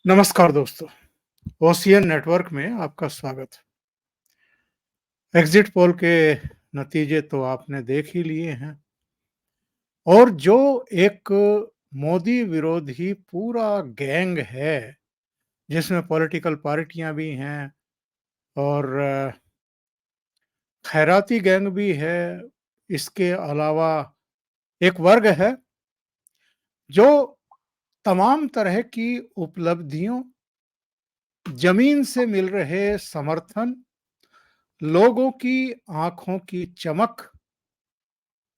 नमस्कार दोस्तों, ocean network में आपका स्वागत। एग्जिट पोल के नतीजे तो आपने देख ही लिए हैं और जो एक मोदी विरोधी पूरा गैंग है, जिसमें पॉलिटिकल पार्टियां भी हैं और खैराती गैंग भी है। इसके अलावा एक वर्ग है जो तमाम तरह की उपलब्धियों, जमीन से मिल रहे समर्थन, लोगों की आंखों की चमक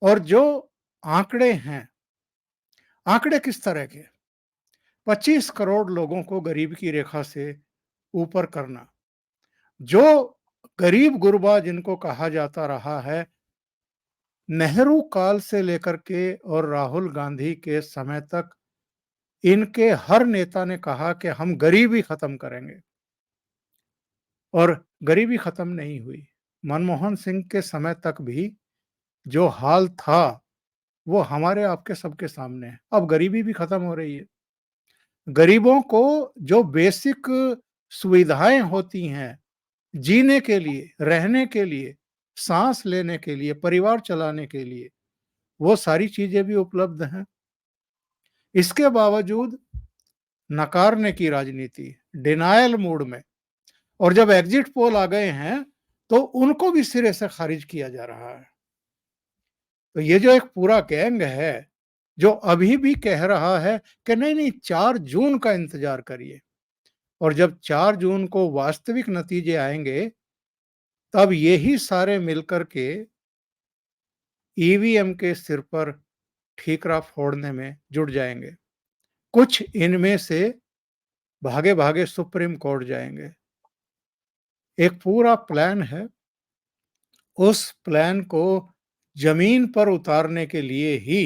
और जो आंकड़े हैं, आंकड़े किस तरह के? 25 करोड़ लोगों को गरीब की रेखा से ऊपर करना। जो गरीब गुरबा जिनको कहा जाता रहा है, नेहरू काल से लेकर के और राहुल गांधी के समय तक इनके हर नेता ने कहा कि हम गरीबी खत्म करेंगे और गरीबी खत्म नहीं हुई। मनमोहन सिंह के समय तक भी जो हाल था वो हमारे आपके सबके सामने है। अब गरीबी भी खत्म हो रही है। गरीबों को जो बेसिक सुविधाएं होती हैं जीने के लिए, रहने के लिए, सांस लेने के लिए, परिवार चलाने के लिए, वो सारी चीजें भी उपलब्ध हैं। इसके बावजूद नकारने की राजनीति, डिनायल मूड में, और जब एग्जिट पोल आ गए हैं तो उनको भी सिरे से खारिज किया जा रहा है। तो ये जो एक पूरा गैंग है जो अभी भी कह रहा है कि नहीं नहीं 4 जून का इंतजार करिए, और जब 4 जून को वास्तविक नतीजे आएंगे तब यही सारे मिलकर के ईवीएम के सिर पर ठीकरा फोड़ने में जुट जाएंगे। कुछ इनमें से भागे भागे सुप्रीम कोर्ट जाएंगे। एक पूरा प्लान है। उस प्लान को जमीन पर उतारने के लिए ही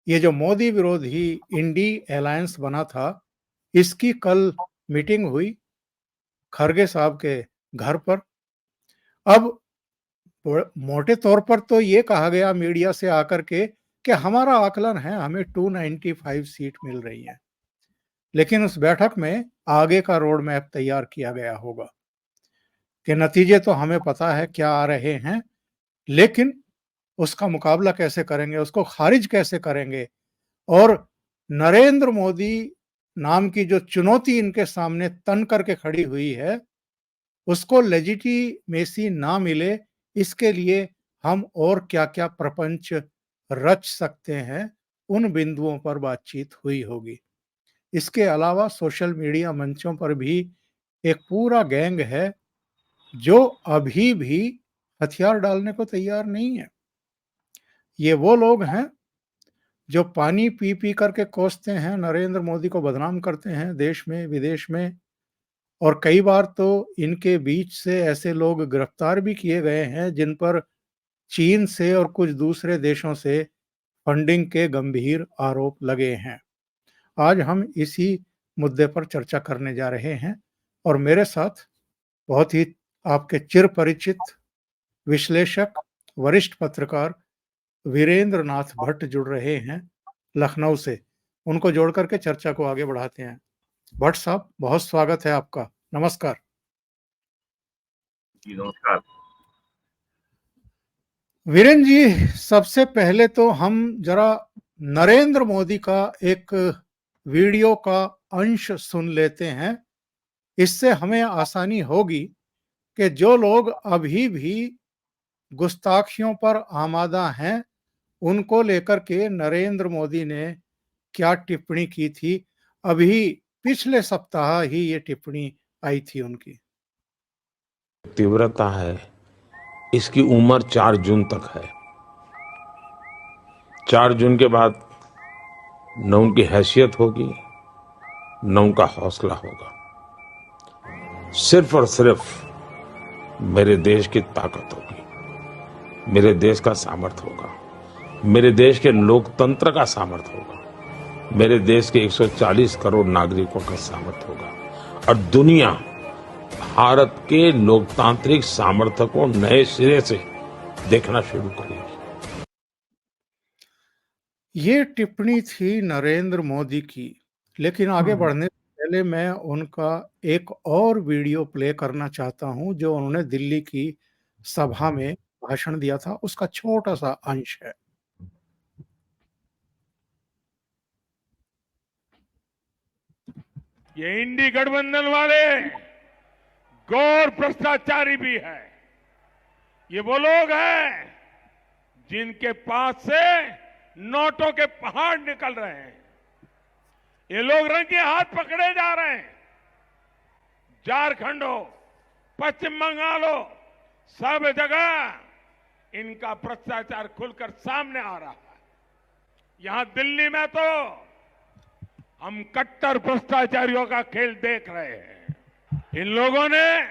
ये जो मोदी विरोधी इंडी अलायंस बना था, इसकी कल मीटिंग हुई खरगे साहब के घर पर। अब मोटे तौर पर तो ये कहा गया मीडिया से आकर के कि हमारा आकलन है हमें 295 सीट मिल रही है, लेकिन उस बैठक में आगे का रोड मैप तैयार किया गया होगा कि नतीजे तो हमें पता है क्या आ रहे हैं, लेकिन उसका मुकाबला कैसे करेंगे, उसको खारिज कैसे करेंगे। और नरेंद्र मोदी नाम की जो चुनौती इनके सामने तन करके खड़ी हुई है, उसको लेजिटिमेसी ना मिले, इसके लिए हम और क्या-क्या प्रपंच रच सकते हैं, उन बिंदुओं पर बातचीत हुई होगी। इसके अलावा सोशल मीडिया मंचों पर भी एक पूरा गैंग है जो अभी भी हथियार डालने को तैयार नहीं है। ये वो लोग हैं जो पानी पी पी करके कोसते हैं, नरेंद्र मोदी को बदनाम करते हैं देश में, विदेश में, और कई बार तो इनके बीच से ऐसे लोग गिरफ्तार भी किए गए हैं जिन पर चीन से और कुछ दूसरे देशों से फंडिंग के गंभीर आरोप लगे हैं। आज हम इसी मुद्दे पर चर्चा करने जा रहे हैं और मेरे साथ बहुत ही आपके चिर परिचित विश्लेषक, वरिष्ठ पत्रकार वीरेंद्र नाथ भट्ट जुड़ रहे हैं लखनऊ से। उनको जोड़ करके चर्चा को आगे बढ़ाते हैं। भट्ट साहब, बहुत स्वागत है आपका। नमस्कार। जी नमस्कार। वीरेंद्र जी, सबसे पहले तो हम जरा नरेंद्र मोदी का एक वीडियो का अंश सुन लेते हैं। इससे हमें आसानी होगी कि जो लोग अभी भी गुस्ताखियों पर आमादा हैं, उनको लेकर के नरेंद्र मोदी ने क्या टिप्पणी की थी। अभी पिछले सप्ताह ही ये टिप्पणी आई थी उनकी। तीव्रता है, इसकी उम्र 4 जून तक है। 4 जून के बाद न उनकी हैसियत होगी, न उनका हौसला होगा। सिर्फ और सिर्फ मेरे देश की ताकत होगी, मेरे देश का सामर्थ्य होगा, मेरे देश के लोकतंत्र का सामर्थ्य होगा, मेरे देश के 140 करोड़ नागरिकों का सामर्थ्य होगा, और दुनिया भारत के लोकतांत्रिक सामर्थ्य को नए सिरे से देखना शुरू करेगी। ये टिप्पणी थी नरेंद्र मोदी की, लेकिन आगे बढ़ने से पहले मैं उनका एक और वीडियो प्ले करना चाहता हूँ, जो उन्होंने दिल्ली की सभा में भाषण दिया था, उसका छोटा-सा अंश है। ये इंडी गठबंधन वाले गौर भ्रष्टाचारी भी है। ये वो लोग हैं जिनके पास से नोटों के पहाड़ निकल रहे हैं। ये लोग रंगे हाथ पकड़े जा रहे हैं। झारखंड हो, पश्चिम बंगाल हो, सब जगह इनका भ्रष्टाचार खुलकर सामने आ रहा है। यहां दिल्ली में तो हम कट्टर भ्रष्टाचारियों का खेल देख रहे हैं। इन लोगों ने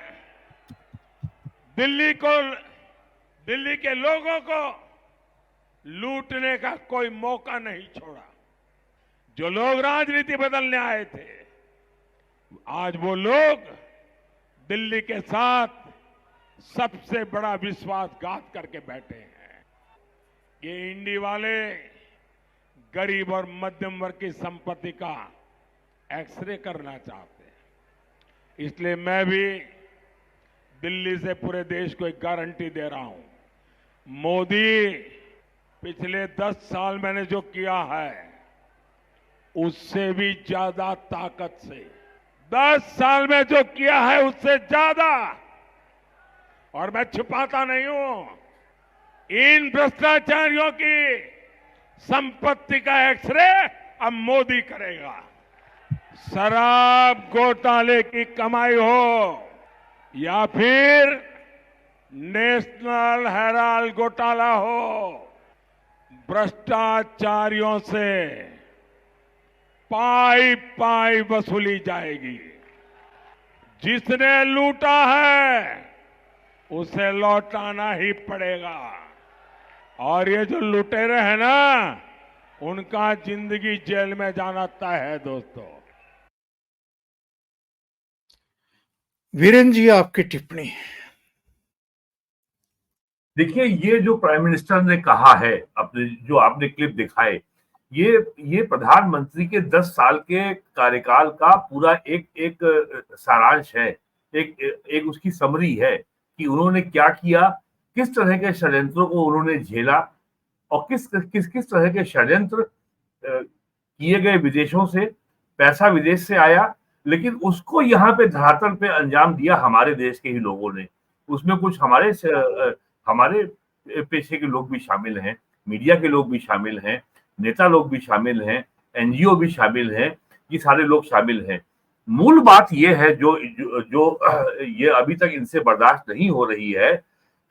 दिल्ली के लोगों को लूटने का कोई मौका नहीं छोड़ा। जो लोग राजनीति बदलने आए थे, आज वो लोग दिल्ली के साथ सबसे बड़ा विश्वासघात करके बैठे हैं। ये इंडी वाले गरीब और मध्यम वर्ग की संपत्ति का एक्सरे करना चाहते हैं। इसलिए मैं भी दिल्ली से पूरे देश को एक गारंटी दे रहा हूं, मोदी पिछले 10 साल मैंने जो किया है उससे भी ज्यादा ताकत से, 10 साल में जो किया है उससे ज्यादा, और मैं छुपाता नहीं हूं, इन भ्रष्टाचारियों की संपत्ति का एक्सरे अब मोदी करेगा। शराब घोटाले की कमाई हो या फिर नेशनल हेराल्ड घोटाला हो, भ्रष्टाचारियों से पाई पाई वसूली जाएगी। जिसने लूटा है उसे लौटाना ही पड़ेगा। और ये जो लुटेरे हैं ना, उनका जिंदगी जेल में जाना तय है दोस्तों। वीरेन जी, आपकी टिप्पणी। देखिए, ये जो प्राइम मिनिस्टर ने कहा है, अपने जो आपने क्लिप दिखाए, ये प्रधानमंत्री के 10 साल के कार्यकाल का पूरा एक सारांश है, एक उसकी समरी है कि उन्होंने क्या किया, किस तरह के षड्यंत्रों को उन्होंने झेला और किस तरह के षड्यंत्र किए गए विदेशों से, पैसा विदेश से आया, लेकिन उसको यहाँ पे धरातल पे अंजाम दिया हमारे देश के ही लोगों ने। उसमें कुछ हमारे पेशे के लोग भी शामिल हैं, मीडिया के लोग भी शामिल हैं, नेता लोग भी शामिल हैं, एनजीओ भी शामिल हैं, ये सारे लोग शामिल हैं। मूल बात ये है जो ये अभी तक इनसे बर्दाश्त नहीं हो रही है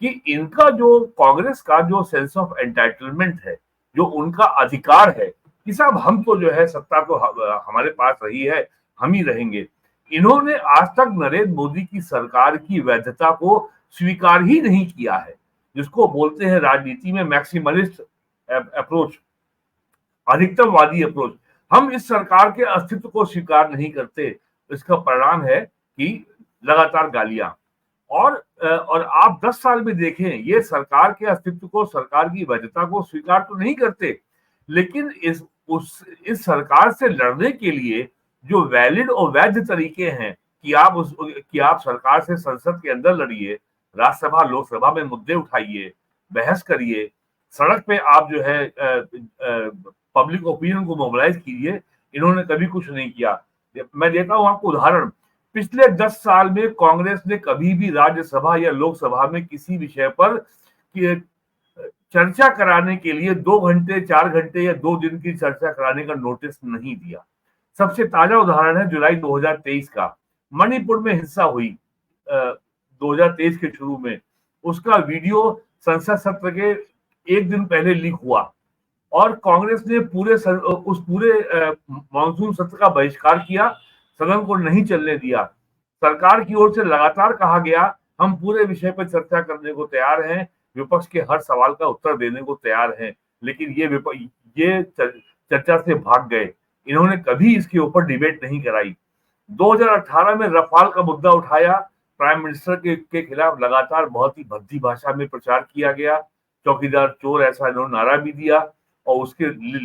कि इनका जो कांग्रेस का जो सेंस ऑफ एंटाइटलमेंट है, जो उनका अधिकार है कि साहब हम तो जो है सत्ता तो हमारे पास रही है, हम ही रहेंगे। इन्होंने आज तक नरेंद्र मोदी की सरकार की वैधता को स्वीकार ही नहीं किया है, जिसको बोलते हैं राजनीति में मैक्सिमलिस्ट अप्रोच, अधिकतमवादी अप्रोच। हम इस सरकार के अस्तित्व को स्वीकार नहीं करते। इसका परिणाम है कि लगातार गालियां। और आप 10 साल में देखें, ये सरकार के अस्तित्व को, सरकार की वैधता को स्वीकार तो नहीं करते, लेकिन इस सरकार से लड़ने के लिए जो वैलिड और वैध तरीके हैं कि आप सरकार से संसद के अंदर लड़िए, राज्यसभा लोकसभा में मुद्दे उठाइए, बहस करिए, सड़क पे आप जो है पब्लिक ओपिनियन को मोबिलाइज कीजिए, इन्होंने कभी कुछ नहीं किया। मैं देता हूं आपको उदाहरण। पिछले 10 साल में कांग्रेस ने कभी भी राज्यसभा या लोकसभा में किसी विषय पर चर्चा कराने के लिए 2 घंटे, 4 घंटे या 2 दिन की चर्चा कराने का नोटिस नहीं दिया। सबसे ताजा उदाहरण है जुलाई 2023 का। मणिपुर में हिंसा हुई 2023 के शुरू में, उसका वीडियो संसद सत्र के एक दिन पहले लीक हुआ और कांग्रेस ने उस पूरे मानसून सत्र का बहिष्कार किया, सदन को नहीं चलने दिया। सरकार की ओर से लगातार कहा गया हम पूरे विषय पर चर्चा करने को तैयार हैं, विपक्ष के हर सवाल का उत्तर देने को तैयार हैं, लेकिन ये चर्चा से भाग गए। इन्होंने कभी इसके ऊपर डिबेट नहीं कराई। 2018 में रफाल का मुद्दा उठाया, प्राइम मिनिस्टर के खिलाफ लगातार बहुत ही भद्दी भाषा में प्रचार किया गया, चौकीदार चोर ऐसा इन्होंने नारा भी दिया, और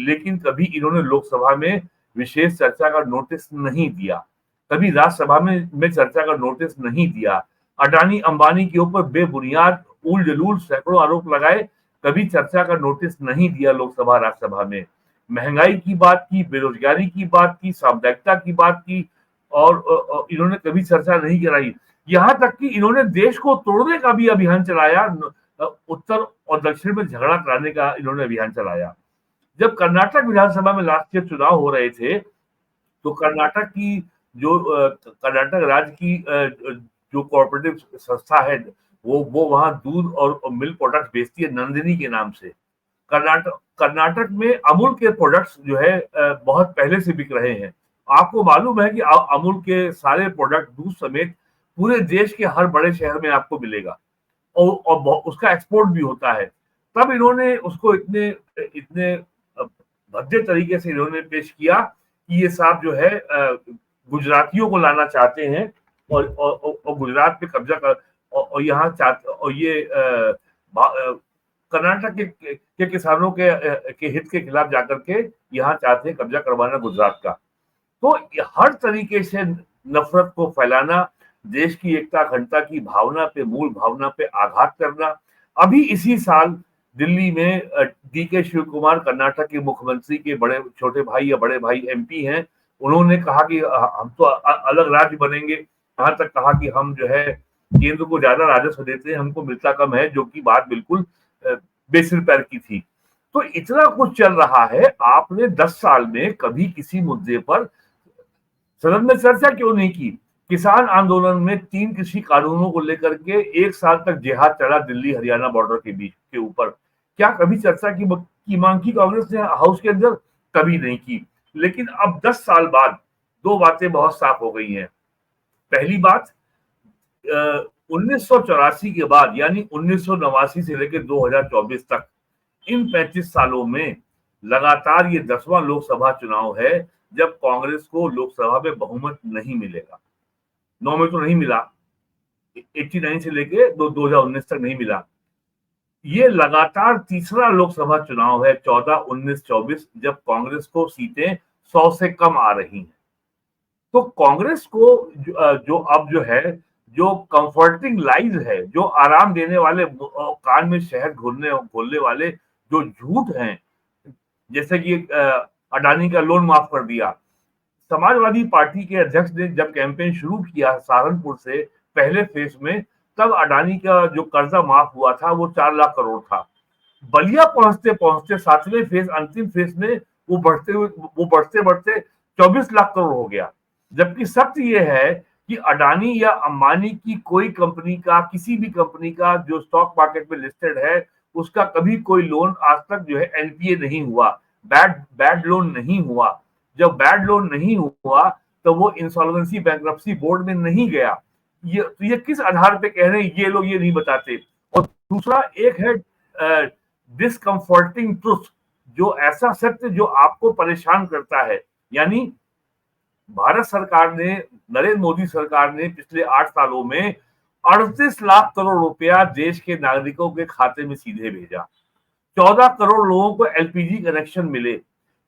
लेकिन कभी इन्होंने लोकसभा में विशेष चर्चा का नोटिस नहीं दिया। कभी राज्यसभा में चर्चा का नोटिस नहीं दिया। अडानी अंबानी के ऊपर बेबुनियाद उल जलूल सैकड़ों आरोप लगाए, कभी चर्चा का नोटिस नहीं दिया लोकसभा राज्यसभा में। महंगाई की बात की, बेरोजगारी की बात की, सामुदायिकता की बात की, और इन्होंने कभी चर्चा नहीं कराई। यहाँ तक कि इन्होंने देश को तोड़ने का भी अभियान चलाया, उत्तर और दक्षिण में झगड़ा कराने का इन्होंने अभियान चलाया। जब कर्नाटक विधानसभा में लास्ट ईयर चुनाव हो रहे थे, तो कर्नाटक की कर्नाटक राज्य की जो कोऑपरेटिव संस्था है, वो वहां दूध और मिल्क प्रोडक्ट्स बेचती है नंदिनी के नाम से। कर्नाटक में अमूल के प्रोडक्ट्स जो है बहुत पहले से बिक रहे हैं। आपको मालूम है कि अमूल के सारे प्रोडक्ट दूध समेत पूरे देश के हर बड़े शहर में आपको मिलेगा, और उसका एक्सपोर्ट भी होता है। तब इन्होंने उसको इतने इतने भद्दे तरीके से इन्होंने पेश किया कि ये साहब जो है गुजरातियों को लाना चाहते हैं, और गुजरात पे कब्जा कर, और यहाँ चाहते, और ये कर्नाटक के किसानों के हित के खिलाफ जाकर के यहाँ चाहते हैं कब्जा करवाना गुजरात का। तो हर तरीके से नफरत को फैलाना, देश की एकता अखंडता की भावना पे, मूल भावना पे आघात करना। अभी इसी साल दिल्ली में डीके शिव कुमार, कर्नाटक के मुख्यमंत्री के बड़े छोटे भाई या बड़े भाई एमपी हैं, उन्होंने कहा कि हम तो अलग राज्य बनेंगे। यहाँ तक कहा कि हम जो है केंद्र को ज्यादा राजस्व देते हैं, हमको मिलता कम है, जो कि बात बिल्कुल बेसिर पैर की थी। तो इतना कुछ चल रहा है, आपने 10 साल में कभी किसी मुद्दे पर सदन में चर्चा क्यों नहीं की? किसान आंदोलन में 3 कृषि कानूनों को लेकर के 1 साल तक जिहाद चला दिल्ली हरियाणा बॉर्डर के बीच के ऊपर। क्या कभी चर्चा की मांग की कांग्रेस ने हाउस के अंदर? कभी नहीं की। लेकिन अब 10 साल बाद 2 बातें बहुत साफ हो गई हैं। पहली बात, 1984 के बाद, यानी 1989 से लेकर 2024 तक, इन 35 सालों में लगातार ये 10वां लोकसभा चुनाव है जब कांग्रेस को लोकसभा में बहुमत नहीं मिलेगा। 9 में तो नहीं मिला, 89 से लेके 2019 तक नहीं मिला। ये लगातार तीसरा लोकसभा चुनाव है 14, 19, 24 जब कांग्रेस को सीटें 100 से कम आ रही हैं। तो कांग्रेस को जो अब जो है, जो कंफर्टिंग लाइज है, जो आराम देने वाले, कान में शहद घोलने वाले जो झूठ हैं, जैसे कि अडानी का लोन माफ कर दिया। समाजवादी पार्टी के अध्यक्ष ने जब कैंपेन शुरू किया सहारनपुर से पहले फेज में, तब अडानी का जो कर्जा माफ हुआ था वो 4 लाख करोड़ था। बलिया पहुंचते पहुंचते 7वें फेज, अंतिम फेज में वो बढ़ते बढ़ते 24 लाख करोड़ हो गया। जबकि सत्य ये है कि अडानी या अंबानी की कोई कंपनी का, किसी भी कंपनी का जो स्टॉक मार्केट में लिस्टेड है, उसका कभी कोई लोन आज तक जो है एनपीए नहीं हुआ, बैड लोन नहीं हुआ। जब बैड लोन नहीं हुआ तो वो इंसॉल्वेंसी बैंक्रप्सी बोर्ड में नहीं गया। ये किस आधार पे कह रहे हैं, ये लोग ये नहीं बताते। और दूसरा एक है डिस्कम्फर्टिंग ट्रुथ, जो ऐसा सत्य जो आपको परेशान करता है। यानी भारत सरकार ने, नरेंद्र मोदी सरकार ने पिछले 8 सालों में 38 लाख करोड़ रुपया देश के नागरिकों के खाते में सीधे भेजा। 14 करोड़ लोगों को एलपीजी कनेक्शन मिले,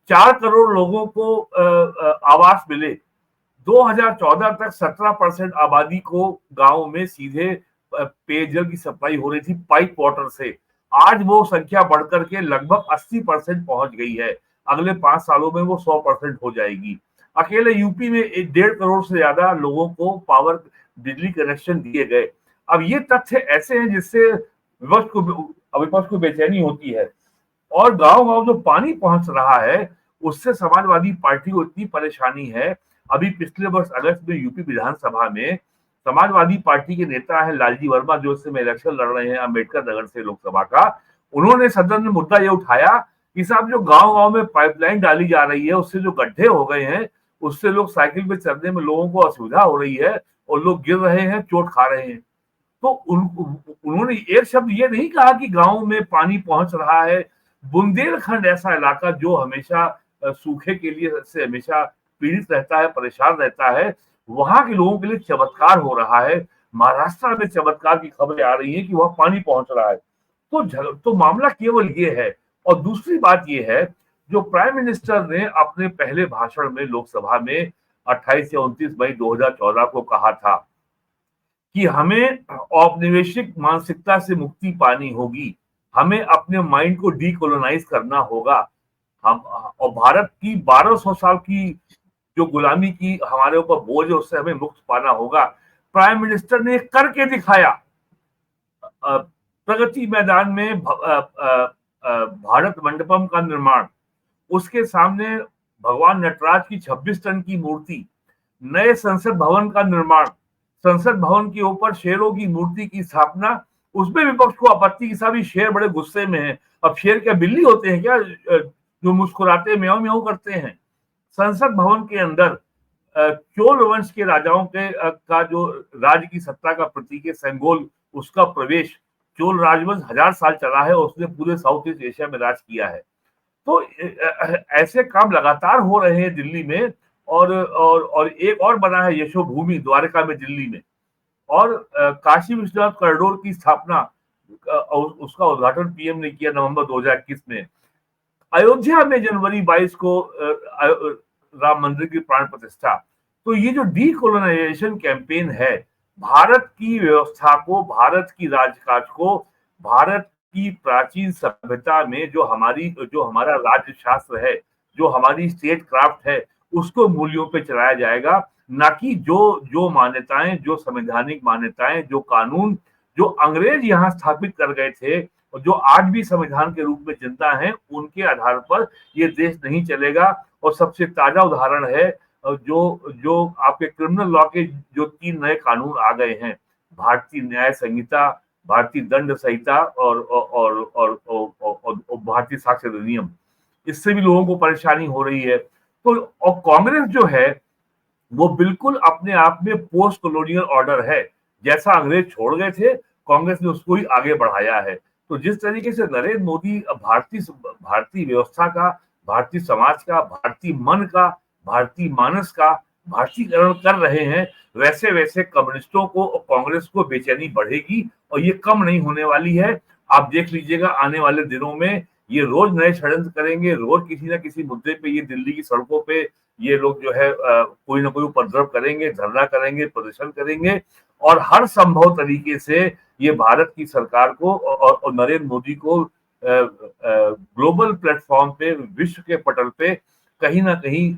4 करोड़ लोगों को आवास मिले। 2014 तक 17% आबादी को गांव में सीधे पेयजल की सप्लाई हो रही थी पाइप वाटर से। आज वो संख्या बढ़कर के लगभग 80% पहुंच गई है। अगले 5 सालों में वो 100% हो जाएगी। अकेले यूपी में 1.5 करोड़ से ज्यादा लोगों को पावर, बिजली कनेक्शन दिए गए। अब ये तथ्य ऐसे हैं जिससे विपक्ष को बेचैनी होती है। और गांव-गांव जो पानी पहुंच रहा है, उससे समाजवादी पार्टी को इतनी परेशानी है। अभी पिछले वर्ष अगस्त में यूपी विधानसभा में समाजवादी पार्टी के नेता है लालजी वर्मा, जो इस समय इलेक्शन लड़ रहे हैं अम्बेडकर नगर से लोकसभा का, उन्होंने सदन में मुद्दा ये उठाया कि साहब जो गांव-गांव में पाइपलाइन डाली जा रही है, उससे जो गड्ढे हो गए हैं, उससे लोग साइकिल पे चलने में लोगों को असुविधा हो रही है और लोग गिर रहे हैं, चोट खा रहे हैं। तो उन्होंने एक शब्द ये नहीं कहा कि गांव में पानी पहुंच रहा है। बुंदेलखंड ऐसा इलाका जो हमेशा सूखे के लिए से हमेशा पीड़ित रहता है, परेशान रहता है, वहां के लोगों के लिए चमत्कार हो रहा है। महाराष्ट्र में चमत्कार की खबरें आ रही है कि वहां पानी पहुंच रहा है। तो मामला केवल ये है। और दूसरी बात ये है, जो प्राइम मिनिस्टर ने अपने पहले भाषण में लोकसभा में 28 या 29 मई 2014 को कहा था कि हमें औपनिवेशिक मानसिकता से मुक्ति पानी होगी, हमें अपने माइंड को डीकोलोनाइज करना होगा। हम और भारत की 1200 साल की जो गुलामी की हमारे ऊपर बोझ है उससे हमें मुक्त पाना होगा। प्राइम मिनिस्टर ने करके दिखाया। प्रगति मैदान में भारत मंडपम का निर्माण, उसके सामने भगवान नटराज की 26 टन की मूर्ति, नए संसद भवन का निर्माण, संसद भवन के ऊपर शेरों की मूर्ति की स्थापना। उसमें विपक्ष को आपत्ति की साहब शेर बड़े गुस्से में है। अब शेर क्या बिल्ली होते हैं क्या जो मुस्कुराते म्याऊं म्याऊं करते हैं? संसद भवन के अंदर चोल वंश के राजाओं के का जो राज्य की सत्ता का प्रतीक है सेंगोल, उसका प्रवेश। चोल राजवंश 1000 साल चला है और उसने पूरे साउथ ईस्ट एशिया में राज किया है। तो ऐसे काम लगातार हो रहे हैं दिल्ली में। और एक और बना है यशो भूमि द्वारका में दिल्ली में, और काशी विश्वनाथ कॉरिडोर की स्थापना, उसका उद्घाटन पीएम ने किया नवंबर 2021 में। अयोध्या में जनवरी 22 को राम मंदिर की प्राण प्रतिष्ठा। तो ये जो डीकोलोनाइजेशन कैंपेन है, भारत की व्यवस्था को, भारत की राजकाज को, भारत की प्राचीन सभ्यता में जो हमारा राज्य शास्त्र है, जो हमारी स्टेट क्राफ्ट है, उसको मूल्यों पे चलाया जाएगा, ना कि जो मान्यताएं, जो संवैधानिक मान्यताएं, जो कानून जो अंग्रेज यहाँ स्थापित कर गए थे और जो आज भी संविधान के रूप में जिंदा हैं, उनके आधार पर ये देश नहीं चलेगा। और सबसे ताजा उदाहरण है जो आपके क्रिमिनल लॉ के जो 3 नए कानून आ गए हैं, भारतीय न्याय संहिता, भारतीय दंड संहिता और भारतीय साक्ष्य अधिनियम। इससे भी लोगों को परेशानी हो रही है। तो और कांग्रेस जो है वो बिल्कुल अपने आप में पोस्ट कॉलोनियल ऑर्डर है। जैसा अंग्रेज छोड़ गए थे, कांग्रेस ने उसको ही आगे बढ़ाया है। तो जिस तरीके से नरेंद्र मोदी भारतीय व्यवस्था का, भारतीय समाज का, भारतीय मन का, भारतीय मानस का भारतीयकरण कर रहे हैं, वैसे वैसे कम्युनिस्टों को और कांग्रेस को बेचैनी बढ़ेगी और ये कम नहीं होने वाली है। आप देख लीजिएगा आने वाले दिनों में ये रोज नए षड्यंत्र करेंगे, रोज किसी ना किसी मुद्दे पे ये दिल्ली की सड़कों पे ये लोग जो है कोई ना कोई उपद्रव करेंगे, धरना करेंगे, प्रदर्शन करेंगे और हर संभव तरीके से ये भारत की सरकार को और नरेंद्र मोदी को ग्लोबल प्लेटफॉर्म पे, विश्व के पटल पे कहीं ना कहीं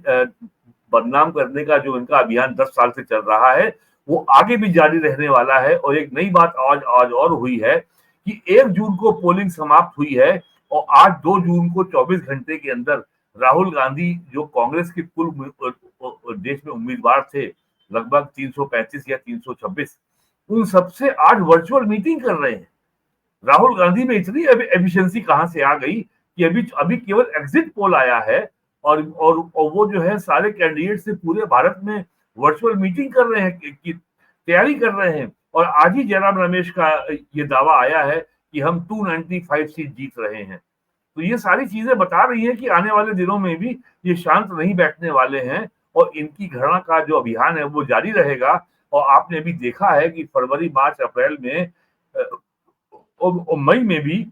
बदनाम करने का जो इनका अभियान 10 साल से चल रहा है, वो आगे भी जारी रहने वाला है। और एक नई बात आज और हुई है कि 1 जून को पोलिंग समाप्त हुई है और आज 2 जून को 24 घंटे के अंदर राहुल गांधी जो कांग्रेस के कुल देश में उम्मीदवार थे, लगभग 335 या 326, उन सबसे आज वर्चुअल मीटिंग कर रहे हैं। राहुल गांधी में इतनी एफिशिएंसी कहां से आ गई कि अभी केवल एग्जिट पोल आया है और वो जो है सारे कैंडिडेट से पूरे भारत में वर्चुअल मीटिंग कर रहे हैं, की तैयारी कर रहे हैं। और आज ही जयराम रमेश का ये दावा आया है कि हम 295 सीट जीत रहे हैं। तो ये सारी चीजें बता रही है कि आने वाले दिनों में भी ये शांत नहीं बैठने वाले हैं और इनकी घृणा का जो अभियान है वो जारी रहेगा। और आपने भी देखा है कि फरवरी, मार्च, अप्रैल में और मई में भी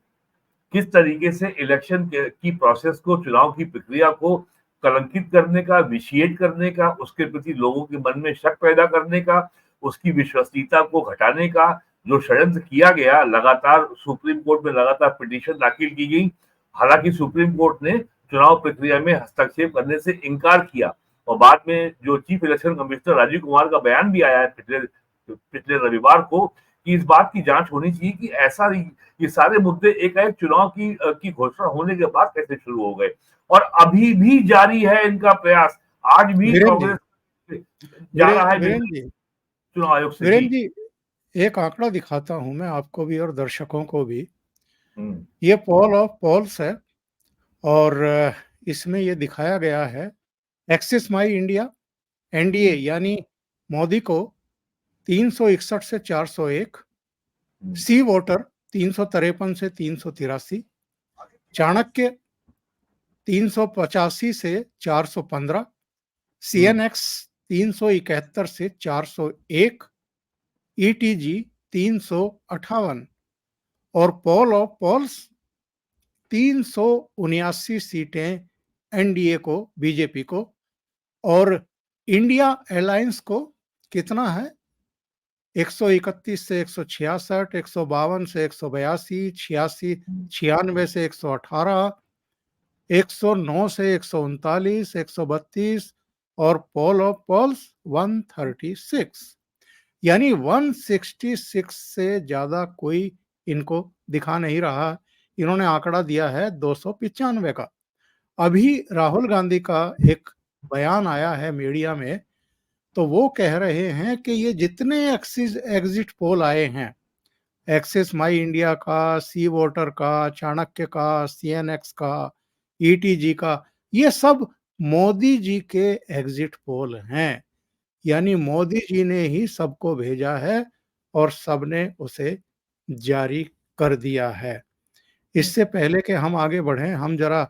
किस तरीके से इलेक्शन की प्रोसेस को, चुनाव की प्रक्रिया को कलंकित करने का, विशिएट करने का, उसके प्रति लोगों के मन में शक पैदा करने का, उसकी विश्वसनीयता को घटाने का जो षड्यंत्र किया गया। लगातार सुप्रीम कोर्ट में लगातार पिटीशन दाखिल की गई, हालांकि सुप्रीम कोर्ट ने चुनाव प्रक्रिया में हस्तक्षेप करने से इनकार किया। और बाद में जो chief election commissioner Rajiv Kumar का बयान भी आया है पिछले रविवार को कि इस बात की जांच होनी चाहिए कि ऐसा ये सारे मुद्दे एकाएक चुनाव की घोषणा होने के बाद कैसे शुरू हो गए। और अभी भी जारी है इनका प्रयास। आज भी कांग्रेस जा रहा है चुनाव आयोग से। वीरेंद्र जी, एक आंकड़ा दिखाता हूं मैं आपको भी और दर्शकों को भी। ये पोल ऑफ पोल्स है और इसमें ये दिखाया गया है एक्सिस माई इंडिया, एनडीए यानी मोदी को 361 से 401, सी वोटर 353 से 383, चाणक्य 385 से 415, सीएनएक्स 371 से 401, ईटीजी 358 और पोल ऑफ पोल्स 379 सीटें एनडीए को, बीजेपी को, और इंडिया अलायंस को कितना है? 131 से 166, 152 से 182, 86 96 से 118, 109 से 139, 132 और पोल ऑफ पोल्स 136, यानी 166 से ज्यादा कोई इनको दिखा नहीं रहा। इन्होंने आंकड़ा दिया है 295 का। अभी राहुल गांधी का एक बयान आया है मीडिया में, तो वो कह रहे हैं कि ये जितने एग्जिट पोल आए हैं, एक्सिस माई इंडिया का, सी वोटर का, चाणक्य का, सीएनएक्स का, ईटीजी का, ये सब मोदी जी के एग्जिट पोल हैं। यानी मोदी जी ने ही सबको भेजा है और सबने उसे जारी कर दिया है। इससे पहले कि हम आगे बढ़ें, हम जरा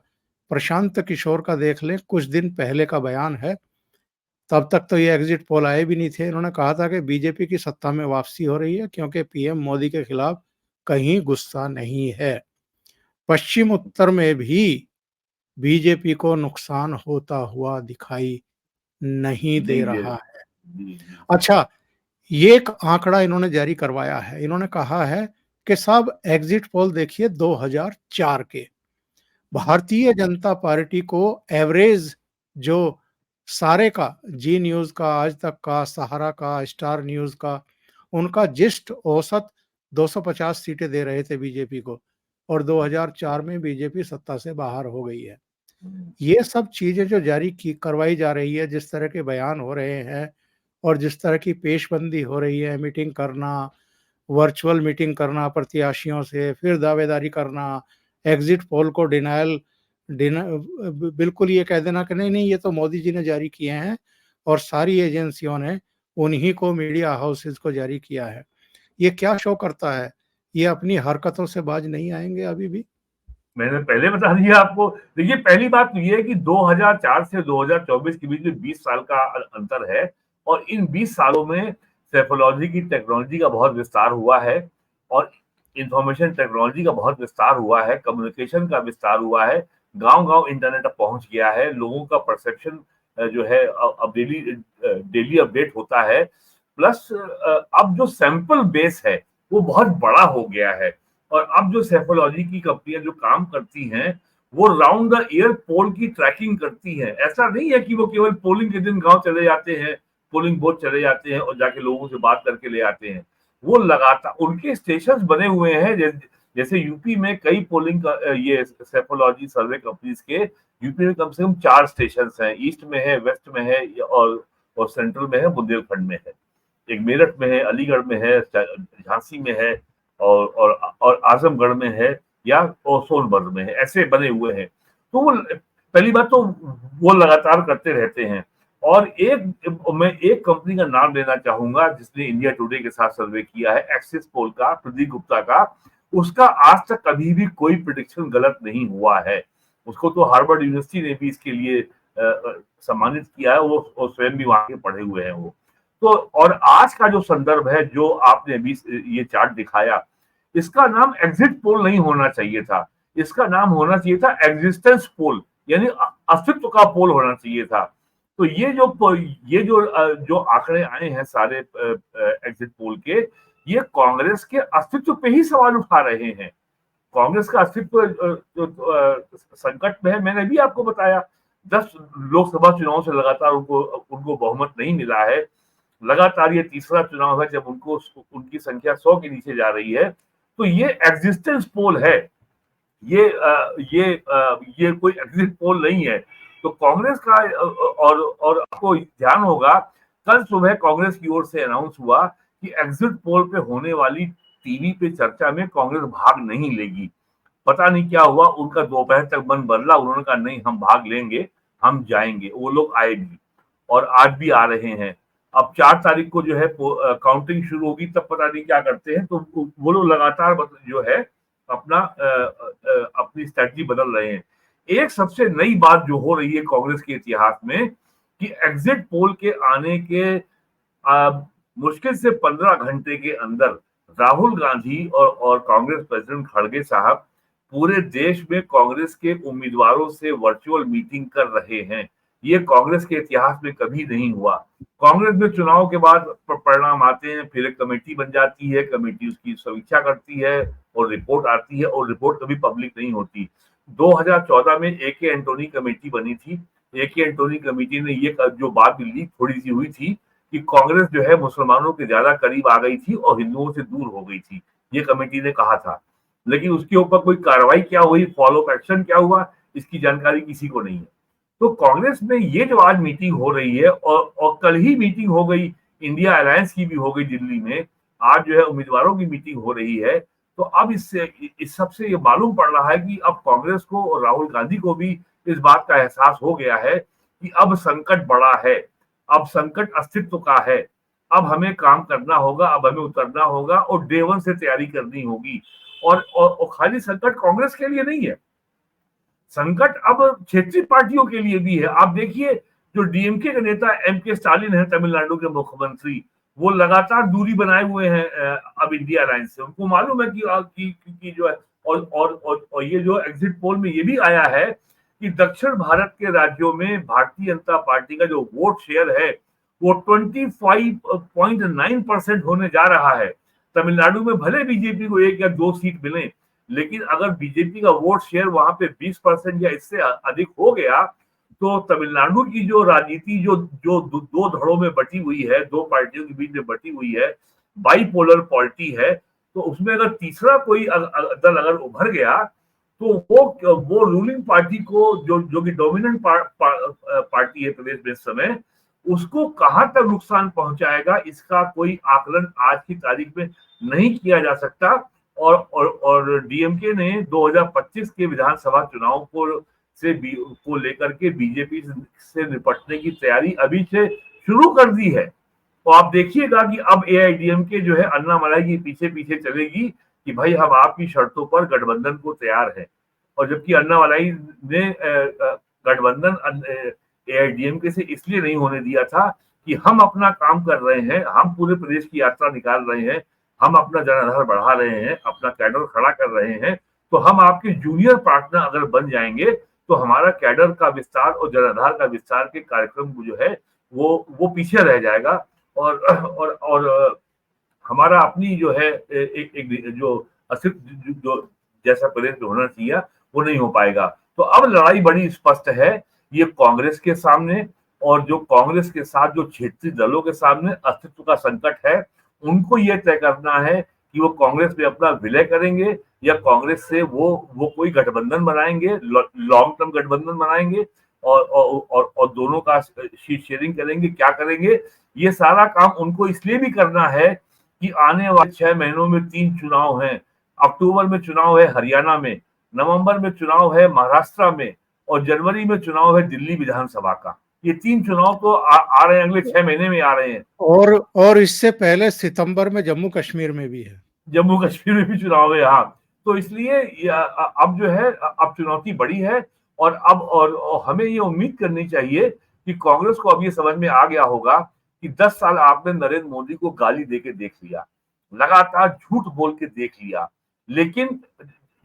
प्रशांत किशोर का देख लें। कुछ दिन पहले का बयान है, तब तक तो ये एग्जिट पोल आए भी नहीं थे। इन्होंने कहा था कि बीजेपी की सत्ता में वापसी हो रही है क्योंकि पीएम मोदी के खिलाफ कहीं गुस्सा नहीं है। पश्चिम उत्तर में भी बीजेपी को नुकसान होता हुआ दिखाई नहीं दे रहा है। अच्छा, ये एक आंकड़ा इन्होंने जारी करवाया है। इन्होंने कहा है कि सब एग्जिट पोल देखिए 2004 के। भारतीय जनता पार्टी को एवरेज जो सारे का, जी न्यूज का, आज तक का, सहारा का, स्टार न्यूज का, उनका जिस्ट औसत 250 सीटें दे रहे थे बीजेपी को, और 2004 में बीजेपी सत्ता से बाहर हो गई है। ये सब चीजें जो जारी की करवाई जा रही है, जिस तरह के बयान हो रहे हैं और जिस तरह की पेशबंदी हो रही है, मीटिंग करना, वर्चुअल मीटिंग करना प्रत्याशियों से, फिर दावेदारी करना, एग्जिट पोल को बिल्कुल ये कह देना कि नहीं नहीं ये तो मोदी जी ने जारी किए हैं, और सारी एजेंसियों ने उन्हीं को, मीडिया हाउसेस को जारी किया है। ये क्या शो करता है? ये अपनी हरकतों से बाज नहीं आएंगे अभी भी। मैंने पहले बता दिया आपको। देखिए, पहली बात तो ये है कि 2004 से 2024 के बीच में 20 साल का अंतर है, और इन 20 सालों में सेफोलॉजी की टेक्नोलॉजी का बहुत विस्तार हुआ है, और इंफॉर्मेशन टेक्नोलॉजी का बहुत विस्तार हुआ है, कम्युनिकेशन का विस्तार हुआ है, गांव-गांव इंटरनेट अब पहुंच गया है, लोगों का परसेप्शन जो है अब डेली अपडेट होता है। प्लस अब जो सैंपल बेस है वो बहुत बड़ा हो गया है, और अब जो सेफोलॉजी की कंपनियां जो काम करती हैं वो राउंड द ईयर पोल की ट्रैकिंग करती हैं। ऐसा नहीं है कि वो केवल पोलिंग के दिन गांव चले जाते हैं, पोलिंग बूथ चले जाते हैं और जाके लोगों से बात करके ले आते हैं। वो लगातार उनके स्टेशन बने हुए हैं। जैसे यूपी में कई पोलिंग ये सेफोलॉजी सर्वे कंपनीज के यूपी में कम से कम 4 स्टेशन हैं। ईस्ट में है, वेस्ट में है, और सेंट्रल में है, बुंदेलखंड में है, एक मेरठ में है, अलीगढ़ में है, झांसी में है, और आजमगढ़ में है, या और सोनभद्र में है। ऐसे बने हुए हैं। तो वो पहली बात तो वो लगातार करते रहते हैं। और मैं एक कंपनी का नाम लेना चाहूंगा जिसने इंडिया टुडे के साथ सर्वे किया है, एक्सिस पोल का, प्रदीप गुप्ता का। उसका आज तक कभी भी कोई प्रेडिक्शन गलत नहीं हुआ है। उसको तो हार्वर्ड यूनिवर्सिटी ने भी इसके लिए सम्मानित किया है। वो स्वयं भी वहां के पढ़े हुए हैं वो। तो और आज का जो संदर्भ है, जो आपने अभी ये चार्ट दिखाया, इसका नाम एग्जिट पोल नहीं होना चाहिए था। इसका नाम होना चाहिए था एग्जिस्टेंस पोल, यानी अस्तित्व का पोल होना चाहिए था। तो जो आंकड़े आए हैं सारे एग्जिट पोल के, ये कांग्रेस के अस्तित्व पे ही सवाल उठा रहे हैं। कांग्रेस का अस्तित्व संकट में है। मैंने भी आपको बताया, 10 लोकसभा चुनाव से लगातार उनको बहुमत नहीं मिला है। लगातार ये तीसरा चुनाव है जब उनकी संख्या 100 के नीचे जा रही है। तो ये एग्जिस्टेंस पोल है, ये कोई एग्जिट पोल नहीं है। तो कांग्रेस का और आपको ध्यान होगा, कल सुबह कांग्रेस की ओर से अनाउंस हुआ कि एग्जिट पोल पे होने वाली टीवी पे चर्चा में कांग्रेस भाग नहीं लेगी। पता नहीं क्या हुआ, उनका दोपहर तक मन बदला। उन्होंने कहा नहीं, हम भाग लेंगे, हम जाएंगे। वो लोग आए भी, और आज भी आ रहे हैं। अब 4 तारीख को जो है काउंटिंग शुरू होगी, तब पता नहीं क्या करते हैं। तो वो लोग लगातार जो है अपनी स्ट्रेटजी बदल रहे हैं। एक सबसे नई बात जो हो रही है कांग्रेस के इतिहास में, कि एग्जिट पोल के आने के मुश्किल से 15 घंटे के अंदर राहुल गांधी और कांग्रेस प्रेसिडेंट खड़गे साहब पूरे देश में कांग्रेस के उम्मीदवारों से वर्चुअल मीटिंग कर रहे हैं। ये कांग्रेस के इतिहास में कभी नहीं हुआ। कांग्रेस में चुनाव के बाद परिणाम आते हैं, फिर एक कमेटी बन जाती है, कमेटी उसकी समीक्षा करती है और रिपोर्ट आती है, और रिपोर्ट कभी पब्लिक नहीं होती। 2014 में ए.के. एंटोनी कमेटी बनी थी। ए.के. एंटोनी कमेटी ने ये जो बात लीक थोड़ी सी हुई थी कि कांग्रेस जो है मुसलमानों के ज्यादा करीब आ गई थी और हिंदुओं से दूर हो गई थी, ये कमेटी ने कहा था। लेकिन उसके ऊपर कोई कार्रवाई क्या हुई, फॉलो अप एक्शन क्या हुआ, इसकी जानकारी किसी को नहीं है। तो कांग्रेस में ये जो आज मीटिंग हो रही है, और कल ही मीटिंग हो गई, इंडिया अलायंस की भी हो गई दिल्ली में, आज जो है उम्मीदवारों की मीटिंग हो रही है। तो अब इससे इस सबसे ये मालूम पड़ रहा है कि अब कांग्रेस को और राहुल गांधी को भी इस बात का एहसास हो गया है कि अब संकट बड़ा है, अब संकट अस्तित्व का है, अब हमें काम करना होगा, अब हमें उतरना होगा और डे वन से तैयारी करनी होगी। और खाली संकट कांग्रेस के लिए नहीं है, संकट अब क्षेत्रीय पार्टियों के लिए भी है। आप देखिए, जो डीएमके के नेता एम.के. स्टालिन है, तमिलनाडु के मुख्यमंत्री, वो लगातार दूरी बनाए हुए हैं अब इंडिया अलायंस से। उनको मालूम है कि जो है, और ये जो एग्जिट पोल में ये भी आया है कि दक्षिण भारत के राज्यों में भारतीय जनता पार्टी का जो वोट शेयर है वो 25.9% होने जा रहा है। तमिलनाडु में भले बीजेपी को 1 या 2 सीट मिले, लेकिन अगर बीजेपी का वोट शेयर वहां पे 20% या इससे अधिक हो गया, तो तमिलनाडु की जो राजनीति जो जो दो धड़ों में बटी हुई है, दो पार्टियों के बीच में बटी हुई है, बाइपोलर पॉलिटी है, तो उसमें अगर तीसरा कोई दल अगर उभर गया, तो वो रूलिंग पार्टी को जो कि डोमिनेंट पार्टी है प्रदेश में इस समय, उसको कहां तक नुकसान पहुंचाएगा, इसका कोई आकलन आज की तारीख में नहीं किया जा सकता। और डीएमके ने 2025 के विधानसभा चुनाव को लेकर के बीजेपी से निपटने की तैयारी अभी से शुरू कर दी है। तो आप देखिएगा कि अब एआईडीएमके जो है अन्नामलाई के पीछे पीछे चलेगी कि भाई हम आपकी शर्तों पर गठबंधन को तैयार है। और जबकि अन्नामलाई ने गठबंधन एआईडीएमके से इसलिए नहीं होने दिया था कि हम अपना काम कर रहे हैं, हम पूरे प्रदेश की यात्रा निकाल रहे हैं, हम अपना जनाधार बढ़ा रहे हैं, अपना कैडर खड़ा कर रहे हैं, तो हम आपके जूनियर पार्टनर अगर बन जाएंगे तो हमारा कैडर का विस्तार और जनाधार का विस्तार के कार्यक्रम जो है वो पीछे रह जाएगा। और हमारा अपनी जो है एक जो अस्तित्व जो जैसा प्रदेश में होना चाहिए वो नहीं हो पाएगा। तो अब लड़ाई बड़ी स्पष्ट है, ये कांग्रेस के सामने और जो कांग्रेस के साथ जो क्षेत्रीय दलों के सामने अस्तित्व का संकट है, उनको ये तय करना है कि वो कांग्रेस में अपना विलय करेंगे या कांग्रेस से वो कोई गठबंधन बनाएंगे, लॉन्ग टर्म गठबंधन बनाएंगे और दोनों का सीट शेयरिंग करेंगे, क्या करेंगे। ये सारा काम उनको इसलिए भी करना है कि आने वाले 6 महीनों में 3 चुनाव हैं। अक्टूबर में चुनाव है हरियाणा में, नवंबर में चुनाव है महाराष्ट्र में और जनवरी में चुनाव है दिल्ली विधानसभा का। ये 3 चुनाव तो आ रहे हैं, अगले 6 महीने में आ रहे हैं। और इससे पहले सितंबर में जम्मू कश्मीर में भी है, जम्मू कश्मीर में भी चुनाव है। हाँ, तो इसलिए अब जो है अब चुनौती बड़ी है और अब और हमें ये उम्मीद करनी चाहिए कि कांग्रेस को अब ये समझ में आ गया होगा कि 10 साल आपने नरेंद्र मोदी को गाली देके देख लिया, लगातार झूठ बोल के देख लिया, लेकिन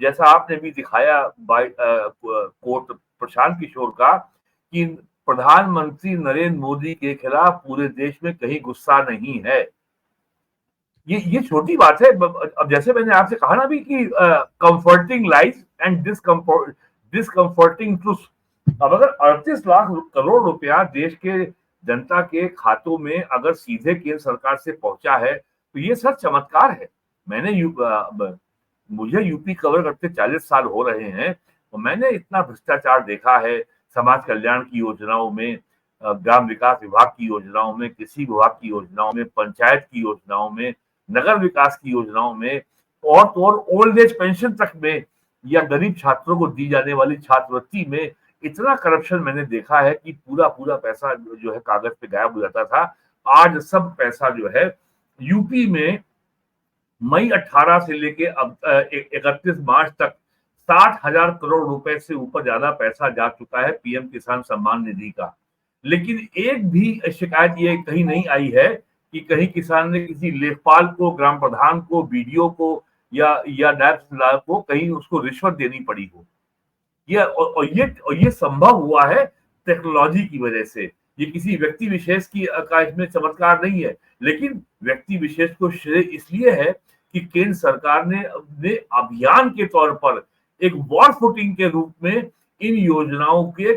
जैसा आपने भी दिखाया कोर्ट प्रशांत किशोर का कि प्रधानमंत्री नरेंद्र मोदी के खिलाफ पूरे देश में कहीं गुस्सा नहीं है। ये छोटी बात है। अब जैसे मैंने आपसे कहा ना भी कि कंफर्टिंग लाइफ एंड डिसकंफर्टिंग ट्रूथ। अब अगर 38 लाख करोड़ रुपया देश के जनता के खातों में अगर सीधे केंद्र सरकार से पहुंचा है तो ये सर चमत्कार है। मुझे यूपी कवर करते 40 साल हो रहे हैं तो मैंने इतना भ्रष्टाचार देखा है समाज कल्याण की योजनाओं में, ग्राम विकास विभाग की योजनाओं में, कृषि विभाग की योजनाओं में, पंचायत की योजनाओं में, नगर विकास की योजनाओं में और तो और ओल्ड एज पेंशन तक में या गरीब छात्रों को दी जाने वाली छात्रवृत्ति में इतना करप्शन मैंने देखा है कि पूरा पैसा जो है कागज पे गायब हो जाता था। आज सब पैसा जो है यूपी में मई 18 से लेके अब 31 मार्च तक 60,000 करोड़ रुपए से ऊपर ज्यादा पैसा जा चुका है पीएम किसान सम्मान निधि का। लेकिन एक भी शिकायत ये कहीं नहीं आई है कि कहीं किसान ने किसी लेखपाल को, ग्राम प्रधान को, बीडीओ को या नायब तहसीलदार को कहीं उसको रिश्वत देनी पड़ी हो। ये संभव हुआ है टेक्नोलॉजी की वजह से। ये किसी व्यक्ति विशेष की का इसमें चमत्कार नहीं है, लेकिन व्यक्ति विशेष को श्रेय इसलिए है कि केंद्र सरकार ने अभियान के तौर पर एक वॉर फुटिंग के रूप में इन योजनाओं के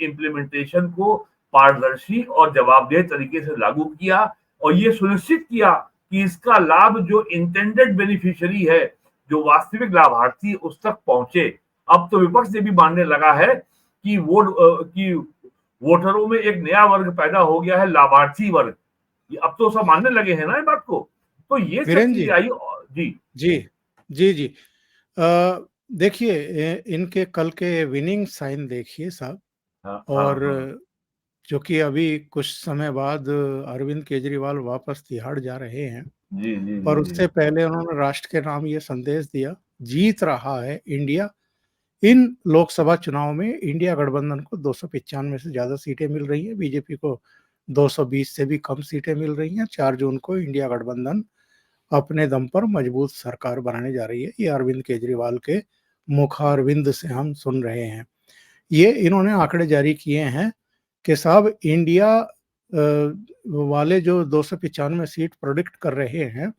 इम्प्लीमेंटेशन को पारदर्शी और जवाबदेह तरीके से लागू किया और ये सुनिश्चित किया कि इसका लाभ जो इंटेंडेड बेनिफिशियरी है, जो वास्तविक लाभार्थी, उस तक पहुंचे। अब तो विपक्ष ये भी मानने लगा है कि वोटरों में एक नया वर्ग पैदा हो गया है, लाभार्थी वर्ग। अब तो सब मानने लगे हैं ना इस बात को। तो ये सब वीरेन जी, चीजें आई। जी जी, जी, जी। देखिए इनके कल के विनिंग साइन देखिए साहब। हाँ और हाँ जो कि अभी कुछ समय बाद अरविंद केजरीवाल वापस तिहाड़ जा रहे हैं, जी जी जी और जी उससे पहले उन्होंने राष्ट्र के नाम ये संदेश दिया, जीत रहा है इंडिया। इन लोकसभा चुनाव में इंडिया गठबंधन को 295 से ज़्यादा सीटें मिल रही हैं, बीजेपी को 220 से भी कम सीटें मिल रही हैं। 4 जून को इंडिया गठबंधन अपने दम पर मजबूत सरकार बनाने जा रही है। ये अरविंद केजरीवाल के मुखारविंद से हम सुन रहे हैं। ये इन्होंने आंकड़े जारी किए हैं कि साहब इंडिया वाले जो 295 सीट प्रोडिक्ट कर रहे हैं,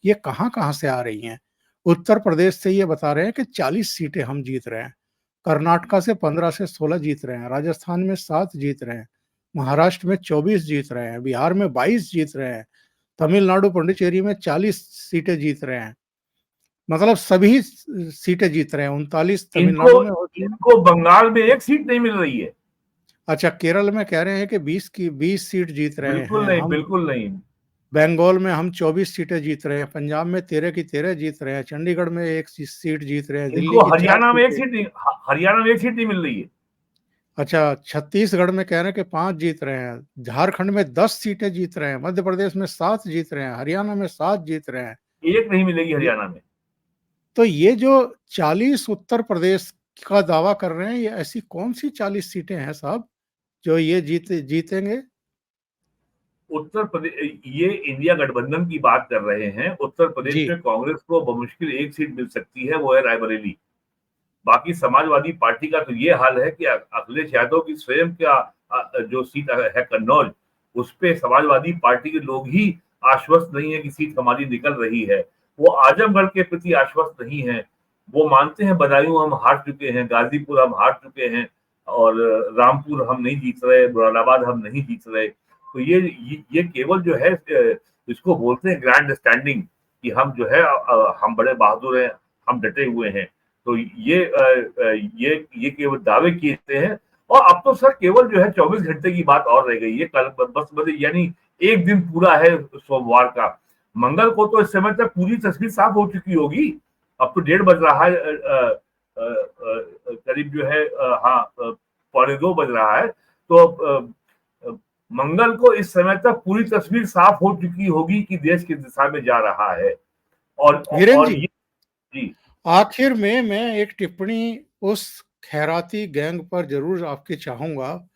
ये कहाँ-कहाँ से आ रही हैं। उत्तर प्रदेश से ये बता रहे हैं कि 40 सीटें हम जीत रहे हैं, कर्नाटका से 15 से 16 जीत रहे हैं, राजस्थान में 7 जीत रहे हैं, महाराष्ट्र में 24 जीत रहे हैं, बिहार में 22 जीत रहे हैं, तमिलनाडु, पुडुचेरी में 40 सीटें जीत रहे हैं। मतलब सभी सीटें जीत रहे हैं, 39 इनको तमिलनाडु में होती हैं। इनको बंगाल में एक सीट नहीं मिल रही है। अच्छा, केरल में कह रहे हैं कि 20 सीट जीत रहे बिल्कुल हैं नहीं, हम। बिल्कुल नहीं। बंगाल में हम 24 सीटें जीत रहे हैं, पंजाब में 13 की 13 जीत रहे हैं, चंडीगढ़ में 1 सीट जीत रहे हैं, दिल्ली इनको की 4 हरियाणा में एक सीटें। सीट नहीं, हरियाणा में एक सीट नहीं मिल रही है। अच्छा, छत्तीसगढ़ में कह रहे हैं कि 5 जीत रहे हैं, झारखंड में 10 सीटें जीत रहे हैं, मध्य प्रदेश में 7 जीत रहे हैं, हरियाणा में 7 जीत रहे हैं। एक नहीं मिलेगी ये हरियाणा में। तो ये जो 40 उत्तर प्रदेश का दावा कर रहे हैं, ये ऐसी कौन-सी 40 सीटें हैं साहब, जो ये जीतेंगे? उत्तर प्रदेश, ये इंडिया गठबंधन की बात कर रहे हैं। उत्तर प्रदेश जी, में कांग्रेस को बमुश्किल एक सीट मिल सकती है, वो है रायबरेली। बाकी समाजवादी पार्टी का तो ये हाल है कि अखिलेश यादव की स्वयं का जो सीट है कन्नौज, उस पे समाजवादी पार्टी के लोग ही आश्वस्त नहीं है कि सीट हमारी निकल रही है। वो आजमगढ़ के प्रति आश्वस्त नहीं है। वो मानते हैं बदायूं हम हार चुके हैं, गाजीपुर हम हार चुके हैं, और रामपुर हम नहीं जीत रहे, मुरादाबाद हम नहीं जीत रहे। तो ये केवल जो है इसको बोलते हैं ग्रैंड स्टैंडिंग, कि हम जो है हम बड़े बहादुर हैं, हम डटे हुए हैं। तो ये केवल दावे किए हैं। और अब तो सर केवल जो है 24 घंटे की बात और रह गई है। कल बस यानी एक दिन पूरा है सोमवार का। मंगल को तो इस समय तक पूरी तस्वीर साफ हो चुकी होगी। अब तो 1:30 बज रहा है, करीब जो है हाँ 1:45 बज रहा है। तो मंगल को इस समय तक पूरी तस्वीर साफ हो चुकी होगी कि देश किस दिशा में जा रहा है। वीरेन और जी, ये जी आखिर में मैं एक टिप्पणी उस खैराती गैंग पर जरूर आपकी चाहूंगा,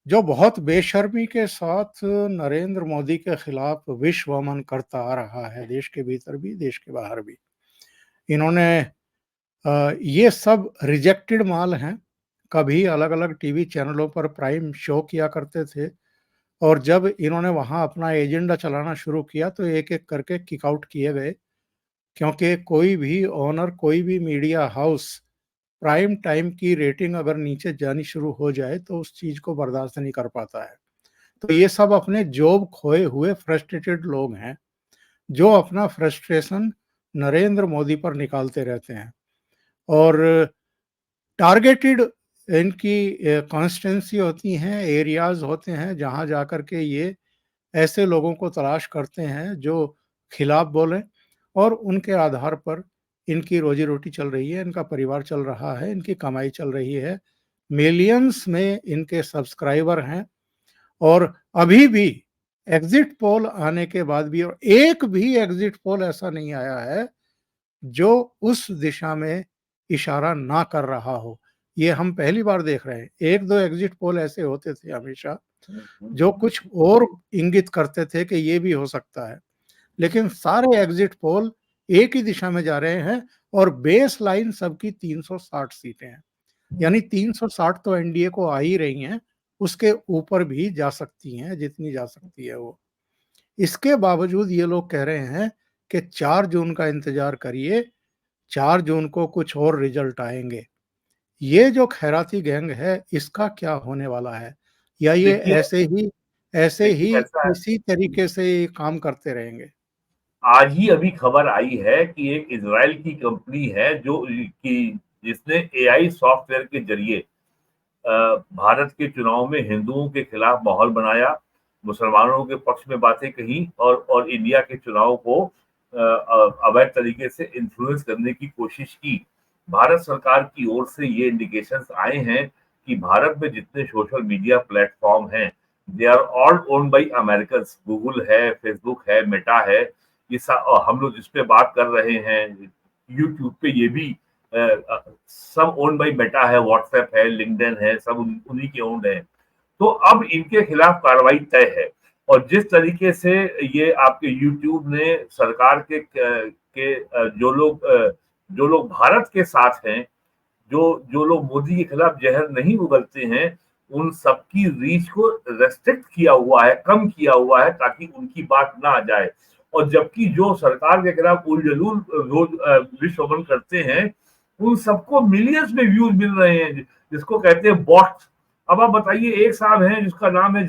जो बहुत बेशर्मी के साथ नरेंद्र मोदी के खिलाफ विश्व अमन करता आ रहा है, देश के भीतर भी, देश के बाहर भी। इन्होंने ये सब रिजेक्टेड माल हैं। कभी अलग-अलग टीवी चैनलों पर प्राइम शो किया करते थे, और जब इन्होंने वहाँ अपना एजेंडा चलाना शुरू किया तो एक-एक करके किक आउट किए गए, क्योंकि कोई भी ओनर, कोई भी मीडिया हाउस प्राइम टाइम की रेटिंग अगर नीचे जानी शुरू हो जाए तो उस चीज़ को बर्दाश्त नहीं कर पाता है। तो ये सब अपने जॉब खोए हुए फ्रस्ट्रेटेड लोग हैं, जो अपना फ्रस्ट्रेशन नरेंद्र मोदी पर निकालते रहते हैं। और टारगेटेड इनकी कॉन्स्टिट्यूंसी होती हैं, एरियाज़ होते हैं, जहाँ जाकर के ये ऐसे लोगों को तलाश करते हैं जो खिलाफ बोलें, और उनके आधार पर इनकी रोजी-रोटी चल रही है, इनका परिवार चल रहा है, इनकी कमाई चल रही है। मिलियंस में इनके सब्सक्राइबर हैं, और अभी भी एग्ज़िट पोल आने के बाद भी, और एक भी एग्ज़िट पोल ऐसा नहीं आया है जो उस दिशा में इशारा ना कर रहा हो। ये हम पहली बार देख रहे हैं। 1-2 एग्ज़िट पोल ऐसे होते थे हमेशा, जो कुछ और इंगित करते थे कि ये भी हो सकता है। लेकिन सारे एग्ज़िट पोल एक ही दिशा में जा रहे हैं, और बेस लाइन सबकी 360 सीटें हैं। यानी 360 तो एनडीए को आ ही रही हैं, उसके ऊपर भी जा सकती हैं, जितनी जा सकती है वो। इसके बावजूद ये लोग कह रहे हैं कि 4 जून का इंतज़ार करिए, 4 जून को कुछ और रिज़ल्ट आएँगे। ये जो खैराती गैंग है, इसका क्या होने वाला है? या ये देखिए ऐसे देखिए ही ऐसा है, इसी तरीके से काम करते रहेंगे? आज ही अभी खबर आई है कि एक इज़राइल की कंपनी है जो कि जिसने एआई सॉफ्टवेयर के ज़रिए भारत के चुनाव में हिंदुओं के खिलाफ माहौल बनाया, मुसलमानों के पक्ष में बातें कही और इंडिया के चुनाव को अवैध तरीके से इन्फ्लुएंस करने की कोशिश की। भारत सरकार की ओर से ये इंडिकेशंस आए हैं कि भारत में जितने सोशल मीडिया प्लेटफॉर्म हैं, they are all owned by Americans. Google है, फेसबुक है, मेटा है, हम लोग जिस पे बात कर रहे हैं यूट्यूब पे, ये भी सब ओन बाई मेटा है, व्हाट्सएप है, लिंक्डइन है, सब उन्हीं के ओन्ड है। तो अब इनके खिलाफ कार्रवाई तय है। और जिस तरीके से ये आपके यूट्यूब ने सरकार के जो लोग भारत के साथ हैं, जो लोग मोदी के खिलाफ जहर नहीं उगलते हैं, उन सबकी रीच को रेस्ट्रिक्ट किया हुआ है, कम किया हुआ है, ताकि उनकी बात ना आ जाए। और जबकि जो सरकार के खिलाफ उलझलूल रोज विश्वभर करते हैं, उन सबको मिलियंस में व्यूज मिल रहे हैं, जिसको कहते हैं बॉट्स। अब आप बताइए, एक साहब हैं जिसका नाम है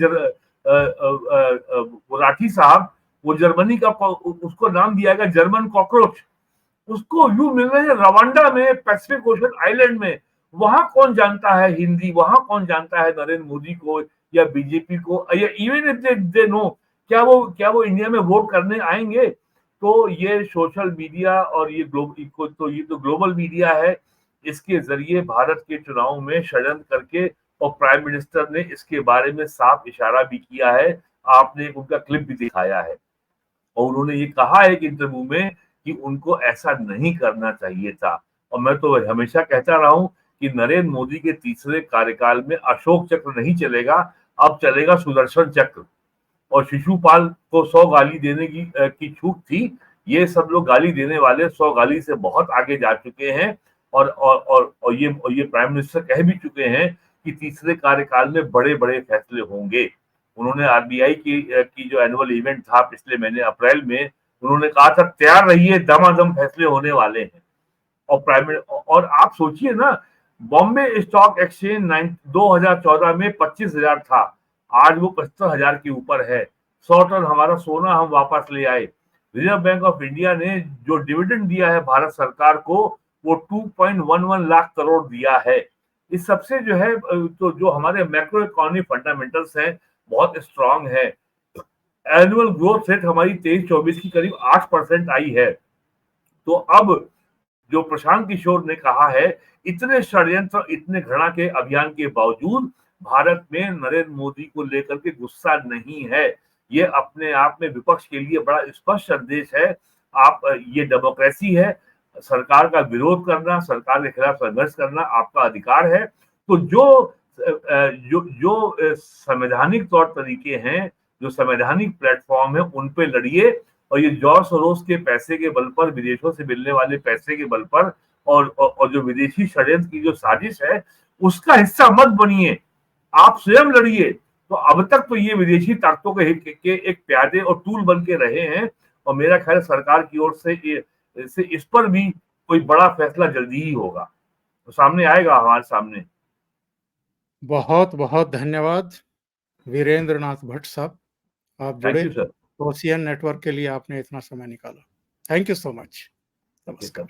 राठी साहब, वो जर्मनी का, उसको नाम दिया गया जर्मन कॉकरोच। उसको व्यू मिल रहे हैं रवांडा में, पैसिफिक ओशन आइलैंड में। वहां कौन जानता है हिंदी, वहां कौन जानता है नरेंद्र मोदी को या बीजेपी को, या इवन इफ दे नो, क्या वो इंडिया में वोट करने आएंगे? तो ये सोशल मीडिया और ये तो ग्लोबल मीडिया है। इसके जरिए भारत के चुनाव में षड्यंत्र करके, और प्राइम मिनिस्टर ने इसके बारे में साफ इशारा भी किया है। आपने उनका क्लिप भी दिखाया है, और उन्होंने ये कहा है कि इंटरव्यू में कि उनको ऐसा नहीं करना चाहिए था। और मैं तो हमेशा कहता रहा हूं कि नरेंद्र मोदी के तीसरे कार्यकाल में अशोक चक्र नहीं चलेगा, अब चलेगा सुदर्शन चक्र। और शिशुपाल को 100 गाली देने की छूट थी। ये सब लोग गाली देने वाले 100 गाली से बहुत आगे जा चुके हैं। और ये प्राइम मिनिस्टर कह भी चुके हैं कि तीसरे कार्यकाल में बड़े बड़े फैसले होंगे। उन्होंने आरबीआई की जो एनुअल इवेंट था पिछले महीने अप्रैल में, उन्होंने कहा था तैयार रहिए, दमादम फैसले होने वाले हैं। और आप सोचिए ना, बॉम्बे स्टॉक एक्सचेंज 2014 में 25,000 था, आज वो 75,000 के ऊपर है। 100 टन हमारा सोना हम वापस ले आए। रिजर्व बैंक ऑफ इंडिया ने जो डिविडेंड दिया है भारत सरकार को, वो 2.11 लाख करोड़ दिया है। इस सबसे जो है, तो जो हमारे मैक्रो इकोनॉमिक फंडामेंटल्स हैं, बहुत स्ट्रांग है। एनुअल ग्रोथ रेट हमारी 23-24 की करीब 8% आई है। तो अब जो प्रशांत किशोर ने कहा है, इतने षड्यंत्र, इतने घृणा के अभियान के बावजूद भारत में नरेंद्र मोदी को लेकर के गुस्सा नहीं है। ये अपने आप में विपक्ष के लिए बड़ा स्पष्ट संदेश है। ये डेमोक्रेसी है, सरकार का विरोध करना, सरकार के खिलाफ संघर्ष करना आपका अधिकार है। तो जो संवैधानिक तौर तरीके हैं, जो संवैधानिक प्लेटफॉर्म है, उन पे लड़िए। और ये जॉर्ज सोरोस के पैसे के बल पर, विदेशों से मिलने वाले पैसे के बल पर, और जो विदेशी षड्यंत्र की जो साजिश है, उसका हिस्सा मत बनिए, आप स्वयं लड़िए। तो अब तक तो ये विदेशी ताकतों के एक प्यादे और टूल बन के रहे हैं। और मेरा ख्याल सरकार की ओर से इस पर भी कोई बड़ा फैसला जल्दी ही होगा, तो सामने आएगा हमारे सामने। बहुत बहुत धन्यवाद वीरेंद्र नाथ भट्ट साहब, आप थैंक जुड़े। You sir. ओशियन नेटवर्क के लिए आपने इतना समय निकाला। Thank you so much. Okay sir. नमस्कार।